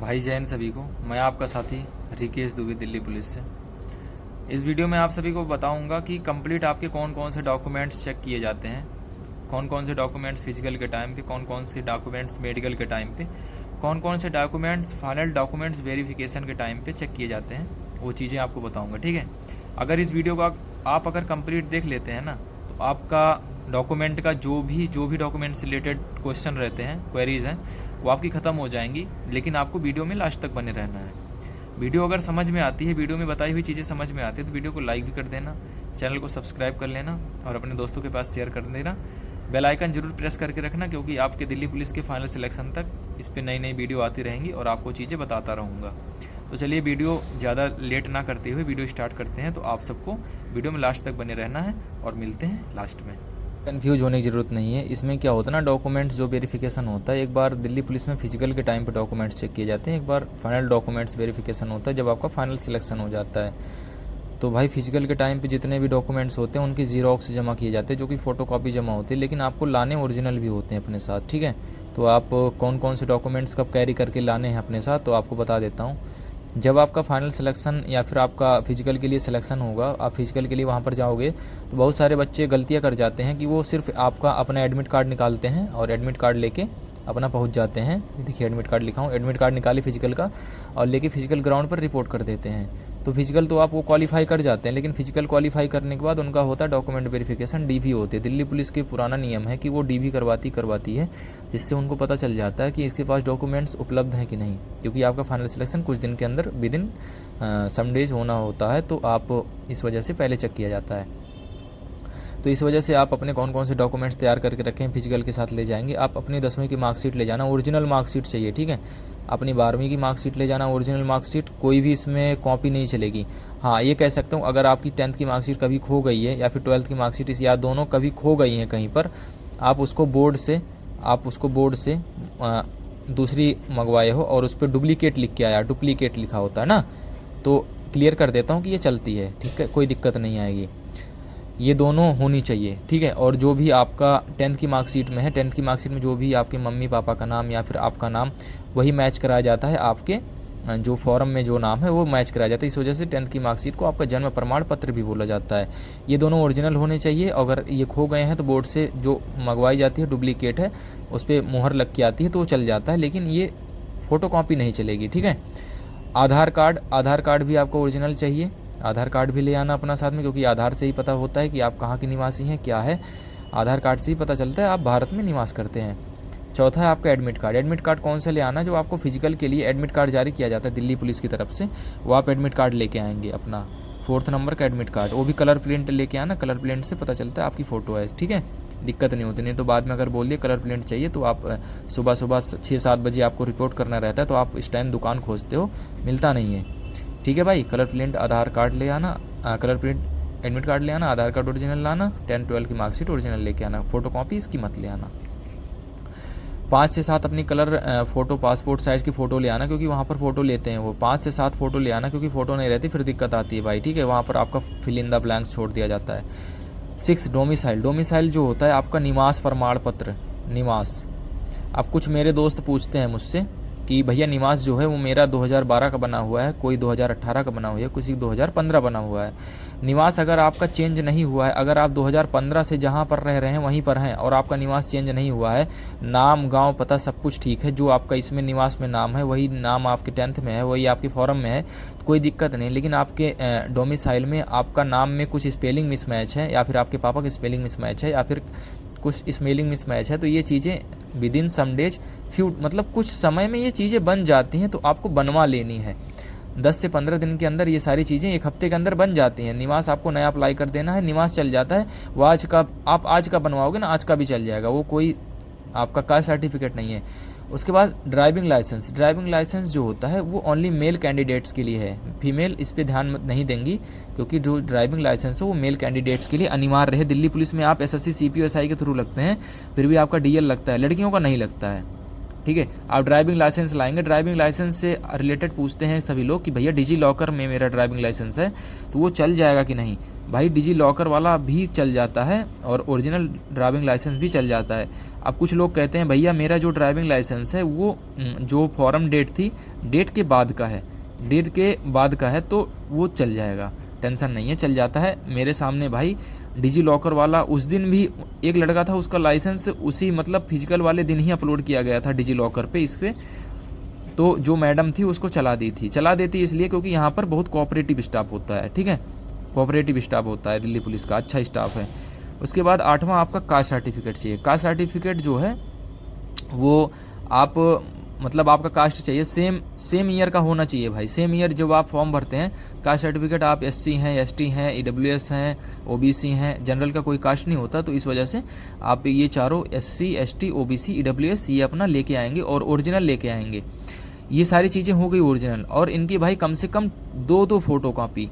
भाई जैन सभी को। मैं आपका साथी रिकेश दुबे दिल्ली पुलिस से। इस वीडियो में आप सभी को बताऊंगा कि कंप्लीट आपके कौन कौन से डॉक्यूमेंट्स चेक किए जाते हैं, कौन कौन से डॉक्यूमेंट्स फिजिकल के टाइम पे, कौन कौन से डॉक्यूमेंट्स मेडिकल के टाइम पे, कौन कौन से डॉक्यूमेंट्स फाइनल डॉक्यूमेंट्स वेरिफिकेशन के टाइम पे चेक किए जाते हैं, वो चीज़ें आपको बताऊँगा। ठीक है, अगर इस वीडियो को आप अगर कंप्लीट देख लेते हैं ना, तो आपका डॉक्यूमेंट का जो भी डॉक्यूमेंट से रिलेटेड क्वेश्चन रहते हैं, क्वेरीज हैं, वो आपकी ख़त्म हो जाएंगी। लेकिन आपको वीडियो में लास्ट तक बने रहना है। वीडियो अगर समझ में आती है, वीडियो में बताई हुई चीज़ें समझ में आती है, तो वीडियो को लाइक भी कर देना, चैनल को सब्सक्राइब कर लेना और अपने दोस्तों के पास शेयर कर देना। बेल आइकन जरूर प्रेस करके रखना, क्योंकि आपके दिल्ली पुलिस के फाइनल सिलेक्शन तक इस पर नई नई वीडियो आती रहेंगी और आपको चीज़ें बताता रहूँगा। तो चलिए वीडियो ज़्यादा लेट ना करते हुए वीडियो स्टार्ट करते हैं। तो आप सबको वीडियो में लास्ट तक बने रहना है और मिलते हैं लास्ट में। कन्फ्यूज होने की ज़रूरत नहीं है। इसमें क्या होता है ना, डॉक्यूमेंट्स जो वेरिफिकेशन होता है, एक बार दिल्ली पुलिस में फिजिकल के टाइम पे डॉक्यूमेंट्स चेक किए जाते हैं, एक बार फाइनल डॉक्यूमेंट्स वेरिफिकेशन होता है जब आपका फाइनल सिलेक्शन हो जाता है। तो भाई फिजिकल के टाइम पे जितने भी डॉक्यूमेंट्स होते हैं उनकी जीरोक्स जमा किए जाते हैं, जो कि फ़ोटोकॉपी जमा होती है, लेकिन आपको लाने ओरिजिनल भी होते हैं अपने साथ। ठीक है, तो आप कौन कौन से डॉक्यूमेंट्स कब कैरी करके लाने हैं अपने साथ, तो आपको बता देता हूँ। जब आपका फाइनल सिलेक्शन या फिर आपका फिजिकल के लिए सिलेक्शन होगा, आप फिजिकल के लिए वहाँ पर जाओगे, तो बहुत सारे बच्चे गलतियाँ कर जाते हैं कि वो सिर्फ आपका अपना एडमिट कार्ड निकालते हैं और एडमिट कार्ड लेके अपना पहुँच जाते हैं। देखिए एडमिट कार्ड लिखा हूँ, एडमिट कार्ड निकाले फिजिकल का और लेके फिजिकल ग्राउंड पर रिपोर्ट कर देते हैं। तो फिजिकल तो आप वो क्वालिफाई कर जाते हैं, लेकिन फिजिकल क्वालिफाई करने के बाद उनका होता है डॉक्यूमेंट वेरिफिकेशन, डीवी होती है। दिल्ली पुलिस के पुराना नियम है कि वो डीवी करवाती है, जिससे उनको पता चल जाता है कि इसके पास डॉक्यूमेंट्स उपलब्ध हैं कि नहीं, क्योंकि आपका फाइनल सिलेक्शन कुछ दिन के अंदर विद इन सम डेज होना होता है। तो आप इस वजह से पहले चेक किया जाता है। तो इस वजह से आप अपने कौन कौन से डॉक्यूमेंट्स तैयार करके रखें, फिजिकल के साथ ले जाएंगे। आप अपनी 10वीं की मार्कशीट ले जाना, ओरिजिनल मार्कशीट चाहिए। ठीक है, अपनी 12वीं की मार्कशीट ले जाना, ओरिजिनल मार्कशीट, कोई भी इसमें कॉपी नहीं चलेगी। हाँ, ये कह सकता हूँ, अगर आपकी 10th की मार्कशीट कभी खो गई है या फिर 12th की मार्कशीट या दोनों कभी खो गई हैं कहीं पर, आप उसको बोर्ड से दूसरी मंगवाए हो और उस पर डुप्लीकेट लिख के आया, डुप्लीकेट लिखा होता है ना, तो क्लियर कर देता हूँ कि ये चलती है। ठीक है, कोई दिक्कत नहीं आएगी। ये दोनों होनी चाहिए। ठीक है, और जो भी आपका 10th की मार्कशीट में है, 10th की मार्कशीट में जो भी आपके मम्मी पापा का नाम या फिर आपका नाम, वही मैच कराया जाता है। आपके जो फॉर्म में जो नाम है वो मैच कराया जाता है। इस वजह से 10th की मार्कशीट को आपका जन्म प्रमाण पत्र भी बोला जाता है। ये दोनों ओरिजिनल होने चाहिए। अगर ये खो गए हैं तो बोर्ड से जो मंगवाई जाती है डुप्लीकेट है, उस पर मुहर लग के आती है तो वो चल जाता है, लेकिन ये फ़ोटोकॉपी नहीं चलेगी। ठीक है, आधार कार्ड भी आपको ओरिजिनल चाहिए। आधार कार्ड भी ले आना अपना साथ में, क्योंकि आधार से ही पता होता है कि आप कहाँ के निवासी हैं, क्या है। आधार कार्ड से ही पता चलता है आप भारत में निवास करते हैं। चौथा है आपका एडमिट कार्ड। एडमिट कार्ड कौन सा ले आना, जो आपको फिजिकल के लिए एडमिट कार्ड जारी किया जाता है दिल्ली पुलिस की तरफ से, वो आप एडमिट कार्ड लेके आएंगे अपना 4th नंबर का एडमिट कार्ड। वो भी कलर प्रिंट लेके आना, कलर प्रिंट से पता चलता है आपकी फ़ोटो है। ठीक है, दिक्कत नहीं होती। नहीं तो बाद में अगर बोल दिए कलर प्रिंट चाहिए, तो आप सुबह 6-7 बजे आपको रिपोर्ट करना रहता है, तो आप इस टाइम दुकान खोजते हो, मिलता नहीं है। ठीक है भाई, कलर प्रिंट आधार कार्ड ले आना, कलर प्रिंट एडमिट कार्ड ले आना, आधार कार्ड ओरिजिनल लाना, 10-12 की मार्कशीट ओरिजिनल लेके आना, फ़ोटोकॉपी इसकी मत ले आना। 5 से 7 अपनी कलर फ़ोटो, पासपोर्ट साइज़ की फ़ोटो ले आना, क्योंकि वहाँ पर फ़ोटो लेते हैं वो। 5 से 7 फ़ोटो ले आना, क्योंकि फ़ोटो नहीं रहती फिर दिक्कत आती है भाई। ठीक है, वहाँ पर आपका फिल इन द ब्लैंक्स छोड़ दिया जाता है। 6 डोमिसाइल जो होता है आपका निवास प्रमाण पत्र, निवास। अब कुछ मेरे दोस्त पूछते हैं मुझसे कि भैया निवास जो है वो मेरा 2012 का बना हुआ है, कोई 2018 का बना हुआ है, किसी 2015 बना हुआ है। निवास अगर आपका चेंज नहीं हुआ है, अगर आप 2015 से जहाँ पर रह रहे हैं वहीं पर हैं और आपका निवास चेंज नहीं हुआ है, नाम गांव पता सब कुछ ठीक है, जो आपका इसमें निवास में नाम है वही नाम आपके 10th में है, वही आपके फॉर्म में है, तो कोई दिक्कत नहीं। लेकिन आपके डोमिसाइल में आपका नाम में कुछ स्पेलिंग मिसमैच है, या फिर आपके पापा की स्पेलिंग मिसमैच है, या फिर कुछ स्पेलिंग मिसमैच है, तो ये चीज़ें विद इन सम डेज मतलब कुछ समय में ये चीज़ें बन जाती हैं, तो आपको बनवा लेनी है। 10 से 15 दिन के अंदर ये सारी चीज़ें 1 हफ्ते के अंदर बन जाती हैं। निवास आपको नया अप्लाई कर देना है, निवास चल जाता है। वो आप आज का बनवाओगे ना, आज का भी चल जाएगा, वो कोई आपका कास्ट सर्टिफिकेट नहीं है। उसके बाद ड्राइविंग लाइसेंस जो होता है वो ओनली मेल कैंडिडेट्स के लिए है, फीमेल इस पर ध्यान नहीं देंगी, क्योंकि जो ड्राइविंग लाइसेंस है वो मेल कैंडिडेट्स के लिए अनिवार्य है। दिल्ली पुलिस में आप SSC CPO SI के थ्रू लगते हैं, फिर भी आपका DL लगता है, लड़कियों का नहीं लगता है। ठीक है, आप ड्राइविंग लाइसेंस लाएंगे, ड्राइविंग लाइसेंस से रिलेटेड पूछते हैं सभी लोग कि भैया डिजी लॉकर में मेरा ड्राइविंग लाइसेंस है, तो वो चल जाएगा कि नहीं। भाई डिजी लॉकर वाला भी चल जाता है और ओरिजिनल ड्राइविंग लाइसेंस भी चल जाता है। अब कुछ लोग कहते हैं भैया मेरा जो ड्राइविंग लाइसेंस है वो जो फॉर्म डेट थी, डेट के बाद का है, डेट के बाद का है तो वो चल जाएगा, टेंशन नहीं है, चल जाता है। मेरे सामने भाई डिजी लॉकर वाला उस दिन भी एक लड़का था, उसका लाइसेंस उसी मतलब फिजिकल वाले दिन ही अपलोड किया गया था डिजी लॉकर पे, इस पर तो जो मैडम थी उसको चला देती इसलिए क्योंकि यहाँ पर बहुत कोऑपरेटिव स्टाफ होता है, ठीक है, कोऑपरेटिव स्टाफ होता है दिल्ली पुलिस का, अच्छा स्टाफ है। उसके बाद 8वां आपका कास्ट सर्टिफिकेट चाहिए। कास्ट सर्टिफिकेट जो है वो आप मतलब आपका कास्ट चाहिए सेम ईयर का होना चाहिए भाई, सेम ईयर जब आप फॉर्म भरते हैं। कास्ट सर्टिफिकेट आप SC हैं, ST हैं, EWS हैं, OBC हैं, जनरल का कोई कास्ट नहीं होता, तो इस वजह से आप ये चारों SC, ST, OBC, EWS ये अपना लेके आएंगे और ओरिजिनल लेके आएंगे। ये सारी चीज़ें हो गई ओरिजिनल, और इनकी भाई कम से कम 2 फोटो कॉपी,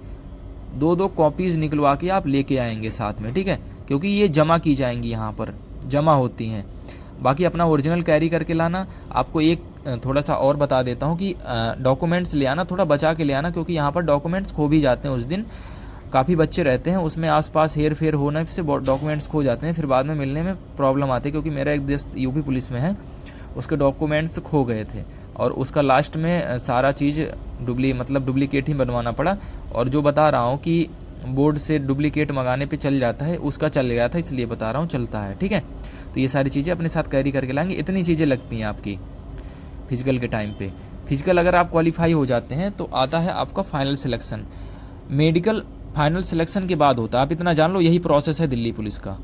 2 कॉपीज़ निकलवा के आप लेके आएंगे साथ में, ठीक है, क्योंकि ये जमा की जाएंगी, यहाँ पर जमा होती हैं। बाकी अपना ओरिजिनल कैरी करके लाना। आपको एक थोड़ा सा और बता देता हूँ कि डॉक्यूमेंट्स ले आना, थोड़ा बचा के ले आना, क्योंकि यहाँ पर डॉक्यूमेंट्स खो भी जाते हैं उस दिन, काफ़ी बच्चे रहते हैं, उसमें आसपास हेर फेर होने से डॉक्यूमेंट्स खो जाते हैं, फिर बाद में मिलने में प्रॉब्लम आती है। क्योंकि मेरा एक दोस्त UP पुलिस में है, उसके डॉक्यूमेंट्स खो गए थे और उसका लास्ट में सारा चीज़ डुप्लीकेट ही बनवाना पड़ा। और जो बता रहा हूँ कि बोर्ड से डुप्लीकेट मंगाने पे चल जाता है, उसका चल गया था, इसलिए बता रहा हूँ, चलता है, ठीक है। तो ये सारी चीज़ें अपने साथ कैरी करके लाएंगे। इतनी चीज़ें लगती हैं आपकी फिजिकल के टाइम पे। फिजिकल अगर आप क्वालिफाई हो जाते हैं तो आता है आपका final selection. Medical final selection के बाद होता है, आप इतना जान लो, यही प्रोसेस है दिल्ली पुलिस का।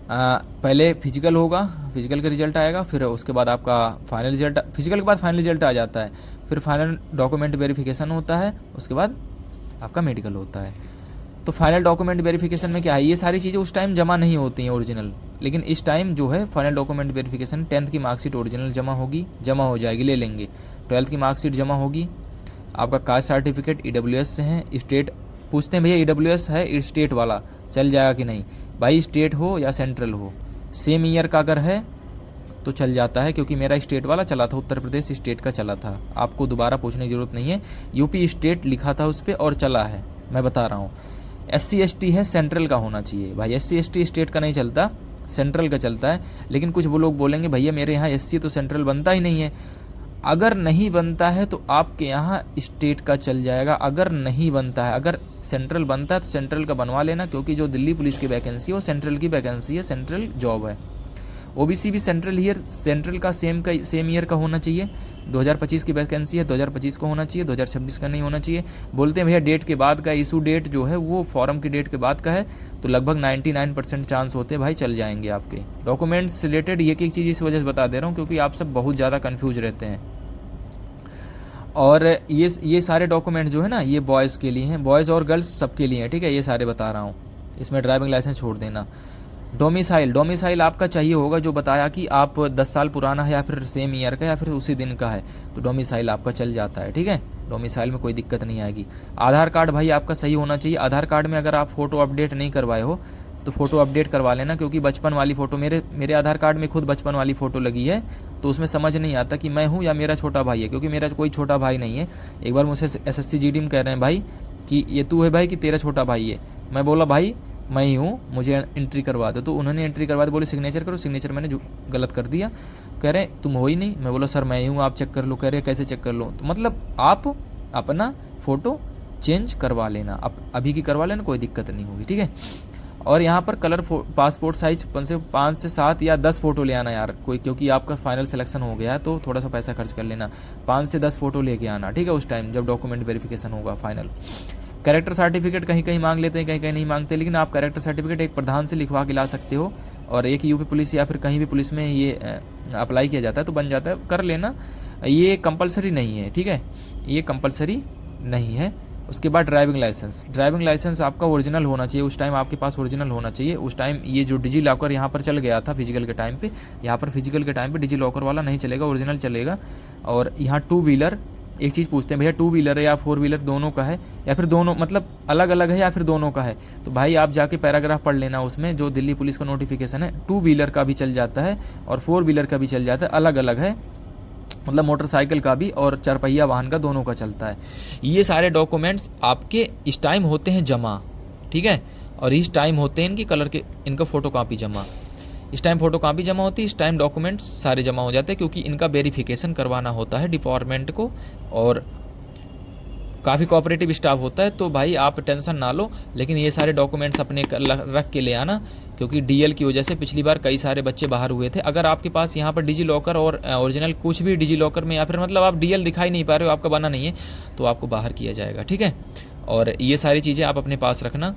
पहले फिजिकल होगा, फिजिकल का रिजल्ट आएगा, फिर उसके बाद आपका फाइनल रिजल्ट, फिजिकल के बाद फाइनल रिजल्ट आ जाता है, फिर फाइनल डॉक्यूमेंट वेरिफिकेशन होता है, उसके बाद आपका मेडिकल होता है। तो फाइनल डॉक्यूमेंट वेरिफिकेशन में क्या है, ये सारी चीज़ें उस टाइम जमा नहीं होती हैं ओरिजिनल, लेकिन इस टाइम जो है फाइनल डॉक्यूमेंट वेरिफिकेशन 10th की मार्कशीट ओरिजिनल जमा हो जाएगी, ले लेंगे। 12th की मार्कशीट जमा होगी, आपका कास्ट सर्टिफिकेट EWS से है, स्टेट पूछते हैं भैया EWS है स्टेट वाला चल जाएगा कि नहीं, भाई स्टेट हो या सेंट्रल हो, सेम ईयर का अगर है तो चल जाता है, क्योंकि मेरा स्टेट वाला चला था, उत्तर प्रदेश स्टेट का चला था, आपको दोबारा पूछने की ज़रूरत नहीं है, UP स्टेट लिखा था उस पर और चला है, मैं बता रहा हूँ। SC ST है, सेंट्रल का होना चाहिए भाई, SC ST स्टेट का नहीं चलता, सेंट्रल का चलता है। लेकिन कुछ वो लोग बोलेंगे भैया मेरे यहाँ SC तो सेंट्रल बनता ही नहीं है। अगर नहीं बनता है तो आपके यहाँ स्टेट का चल जाएगा, अगर नहीं बनता है, अगर सेंट्रल बनता है तो सेंट्रल का बनवा लेना, क्योंकि जो दिल्ली पुलिस की वैकेंसी है वो सेंट्रल की वैकेंसी है, सेंट्रल जॉब है। OBC भी सेंट्रल का सेम ईयर का होना चाहिए, 2025 की वैकेंसी है, 2025 को होना चाहिए, 2026 का नहीं होना चाहिए। बोलते हैं भैया डेट के बाद का, इशू डेट जो है वो फॉर्म की डेट के बाद का है, तो लगभग 99% चांस होते हैं भाई चल जाएंगे आपके डॉक्यूमेंट्स रिलेटेड। एक चीज़ इस वजह से बता दे रहा हूँ क्योंकि आप सब बहुत ज़्यादा कन्फ्यूज रहते हैं। और ये सारे डॉक्यूमेंट जो है ना, ये बॉयज़ के लिए हैं, बॉयज़ और गर्ल्स सबके लिए हैं, ठीक है, ये सारे बता रहा हूँ। इसमें ड्राइविंग लाइसेंस छोड़ देना। डोमिसाइल आपका चाहिए होगा, जो बताया कि आप 10 साल पुराना है या फिर सेम ईयर का या फिर उसी दिन का है, तो डोमिसाइल आपका चल जाता है, ठीक है, डोमिसाइल में कोई दिक्कत नहीं आएगी। आधार कार्ड भाई आपका सही होना चाहिए। आधार कार्ड में अगर आप फ़ोटो अपडेट नहीं करवाए हो तो फ़ोटो अपडेट करवा लेना, क्योंकि बचपन वाली फ़ोटो, मेरे आधार कार्ड में खुद बचपन वाली फ़ोटो लगी है, तो उसमें समझ नहीं आता कि मैं हूँ या मेरा छोटा भाई है, क्योंकि मेरा कोई छोटा भाई नहीं है। एक बार मुझसे SSC GD में कह रहे हैं भाई कि ये तू है भाई कि तेरा छोटा भाई है, मैं बोला भाई मैं ही हूँ, मुझे एंट्री करवा दो, तो उन्होंने एंट्री करवा दी, बोले सिग्नेचर करो, सिग्नेचर मैंने जो गलत कर दिया, कह रहे तुम हो ही नहीं, मैं बोला सर मैं ही हूँ, आप चेक कर लो, कह रहे कैसे चेक कर लो, तो मतलब आप अपना फ़ोटो चेंज करवा लेना, आप अभी की करवा लेना, कोई दिक्कत नहीं होगी, ठीक है। और यहाँ पर कलर पासपोर्ट साइज 5 से 7 या 10 फ़ोटो ले आना यार कोई, क्योंकि आपका फाइनल सिलेक्शन हो गया है तो थोड़ा सा पैसा खर्च कर लेना, 5 से 10 फ़ोटो लेके आना, ठीक है, उस टाइम जब डॉक्यूमेंट वेरिफिकेशन होगा फाइनल। कैरेक्टर सर्टिफिकेट कहीं कहीं मांग लेते हैं, कहीं कहीं नहीं मांगते, लेकिन आप कैरेक्टर सर्टिफिकेट एक प्रधान से लिखवा के ला सकते हो, और एक UP पुलिस या फिर कहीं भी पुलिस में ये अप्लाई किया जाता है तो बन जाता है, कर लेना, ये कंपलसरी नहीं है, ठीक है, ये कंपलसरी नहीं है। उसके बाद ड्राइविंग लाइसेंस आपका ओरिजिनल होना चाहिए, उस टाइम आपके पास ओरिजिनल होना चाहिए। उस टाइम ये जो डिजी लॉकर यहाँ पर चल गया था फिजिकल के टाइम पे, यहाँ पर फिजिकल के टाइम पे डिजी लॉकर वाला नहीं चलेगा, ओरिजिनल चलेगा। और यहाँ 2 व्हीलर, एक चीज़ पूछते हैं भैया 2 व्हीलर है या 4 व्हीलर दोनों का है, या फिर दोनों मतलब अलग अलग है या फिर दोनों का है, तो भाई आप जाके पैराग्राफ पढ़ लेना, उसमें जो दिल्ली पुलिस का नोटिफिकेशन है 2 व्हीलर का भी चल जाता है और 4 व्हीलर का भी चल जाता है, अलग अलग है, मतलब मोटरसाइकिल का भी और चारपहिया वाहन का, दोनों का चलता है। ये सारे डॉक्यूमेंट्स आपके इस टाइम होते हैं जमा, ठीक है, और इस टाइम होते हैं इनकी कलर के, इनका फ़ोटोकॉपी जमा। इस टाइम फ़ोटोकॉपी जमा होती है, इस टाइम डॉक्यूमेंट्स सारे जमा हो जाते हैं, क्योंकि इनका वेरिफिकेशन करवाना होता है डिपार्टमेंट को, और काफ़ी कोऑपरेटिव स्टाफ होता है। तो भाई आप टेंशन ना लो, लेकिन ये सारे डॉक्यूमेंट्स अपने रख के ले आना, क्योंकि डीएल की वजह से पिछली बार कई सारे बच्चे बाहर हुए थे। अगर आपके पास यहाँ पर डिजी लॉकर और ओरिजिनल कुछ भी डिजी लॉकर में, या फिर मतलब आप डीएल दिखाई नहीं पा रहे हो, आपका बना नहीं है, तो आपको बाहर किया जाएगा, ठीक है। और ये सारी चीज़ें आप अपने पास रखना,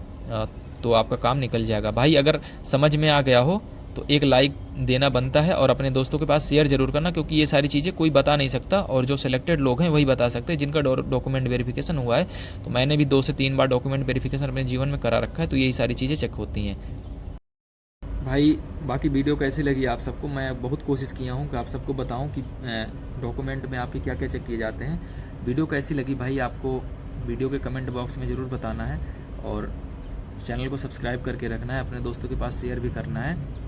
तो आपका काम निकल जाएगा। भाई अगर समझ में आ गया हो तो एक लाइक देना बनता है, और अपने दोस्तों के पास शेयर जरूर करना, क्योंकि ये सारी चीज़ें कोई बता नहीं सकता, और जो सिलेक्टेड लोग हैं वही बता सकते हैं, जिनका डॉक्यूमेंट वेरिफिकेशन हुआ है। तो मैंने भी 2 से 3 बार डॉक्यूमेंट वेरिफिकेशन अपने जीवन में करा रखा है, तो यही सारी चीज़ें चेक होती हैं। भाई बाकी वीडियो कैसी लगी आप सबको, मैं बहुत कोशिश किया हूँ कि आप सबको बताऊँ कि डॉक्यूमेंट में आपके क्या क्या चेक किए जाते हैं। वीडियो कैसी लगी भाई आपको वीडियो के कमेंट बॉक्स में ज़रूर बताना है, और चैनल को सब्सक्राइब करके रखना है, अपने दोस्तों के पास शेयर भी करना है,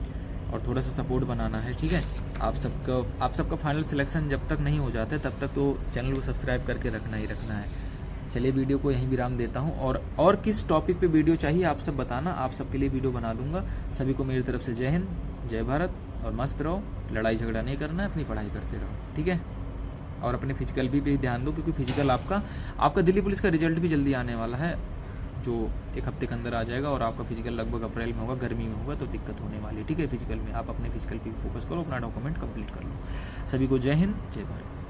और थोड़ा सा सपोर्ट बनाना है, ठीक है। आप सबका फाइनल सिलेक्शन जब तक नहीं हो जाता है तब तक तो चैनल को सब्सक्राइब करके रखना ही रखना है। चलिए वीडियो को यहीं विराम देता हूँ, और किस टॉपिक पे वीडियो चाहिए आप सब बताना, आप सबके लिए वीडियो बना दूंगा। सभी को मेरी तरफ से जय हिंद, जय भारत, और मस्त रहो, लड़ाई झगड़ा नहीं करना है, अपनी पढ़ाई करते रहो, ठीक है। और अपने फिजिकल भी ध्यान दो, क्योंकि फिजिकल आपका दिल्ली पुलिस का रिजल्ट भी जल्दी आने वाला है, जो 1 हफ्ते के अंदर आ जाएगा, और आपका फिजिकल लगभग अप्रैल में होगा, गर्मी में होगा, तो दिक्कत होने वाली है, ठीक है। फिजिकल में आप अपने फिजिकल पे फोकस करो, अपना डॉक्यूमेंट कंप्लीट कर लो। सभी को जय हिंद, जय भारत।